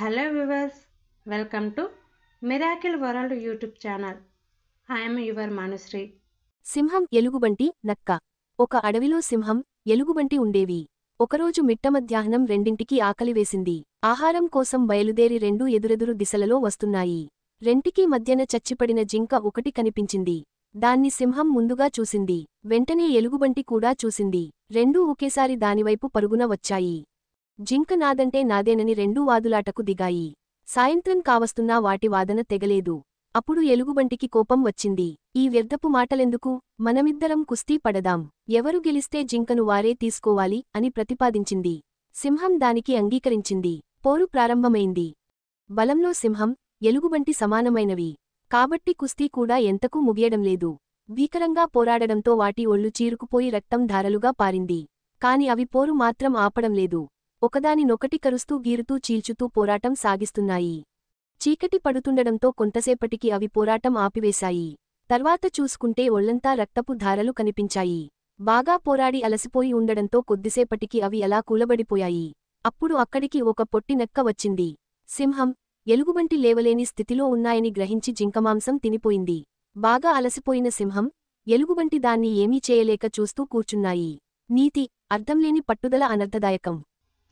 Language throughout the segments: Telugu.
Hello viewers, welcome to Miracle World YouTube channel. I am your Manusri. సింహం ఎలుగుబంటి నక్క. ఒక అడవిలో సింహం ఎలుగుబంటి ఉండేవి. ఒకరోజు మిట్టమధ్యాహ్నం రెండింటికి ఆకలివేసింది. ఆహారం కోసం బయలుదేరి రెండూ ఎదురెదురు దిశలలో వస్తున్నాయి. రెంటికి మధ్యన చచ్చిపడిన జింక ఒకటి కనిపించింది. దాన్ని సింహం ముందుగా చూసింది. వెంటనే ఎలుగుబంటి కూడా చూసింది. రెండూ ఒకేసారి దానివైపు పరుగున వచ్చాయి. జింక నాదంటే నాదేనని రెండూ వాదులాటకు దిగాయి. సాయంత్రం కావస్తున్నా వాటి వాదన తెగలేదు. అప్పుడు ఎలుగుబంటికి కోపం వచ్చింది. ఈ వ్యర్థపు మాటలెందుకు, మనమిద్దరం కుస్తీ పడదాం. ఎవరు గెలిస్తే జింకను వారే తీసుకోవాలి అని ప్రతిపాదించింది. సింహం దానికి అంగీకరించింది. పోరు ప్రారంభమైంది. బలంలో సింహం, ఎలుగుబంటి సమానమైనవి. కాబట్టి కుస్తీ కూడా ఎంతకు ముగియడంలేదు. భీకరంగా పోరాడడంతో వాటి ఒళ్ళు చీరుకుపోయి రక్తం ధారలుగా పారింది. కాని అవి పోరు మాత్రం ఆపడంలేదు. ఒకదానినొకటి కరుస్తూ గీరుతూ చీల్చుతూ పోరాటం సాగిస్తున్నాయి. చీకటి పడుతుండడంతో కొంతసేపటికి అవి పోరాటం ఆపివేశాయి. తర్వాత చూసుకుంటే ఒళ్లంతా రక్తపు ధారలు కనిపించాయి. బాగా పోరాడి అలసిపోయి ఉండడంతో కొద్దిసేపటికి అవి అలా కూలబడిపోయాయి. అప్పుడు అక్కడికి ఒక పొట్టినక్క వచ్చింది. సింహం, ఎలుగుబంటి లేవలేని స్థితిలో ఉన్నాయని గ్రహించి జింకమాంసం తినిపోయింది. బాగా అలసిపోయిన సింహం, ఎలుగుబంటి దాన్ని ఏమీ చేయలేక చూస్తూ కూర్చున్నాయి. నీతి, అర్థంలేని పట్టుదల అనర్థదాయకం.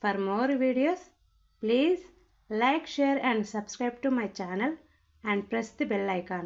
For more videos, please like, share and subscribe to my channel and press the bell icon.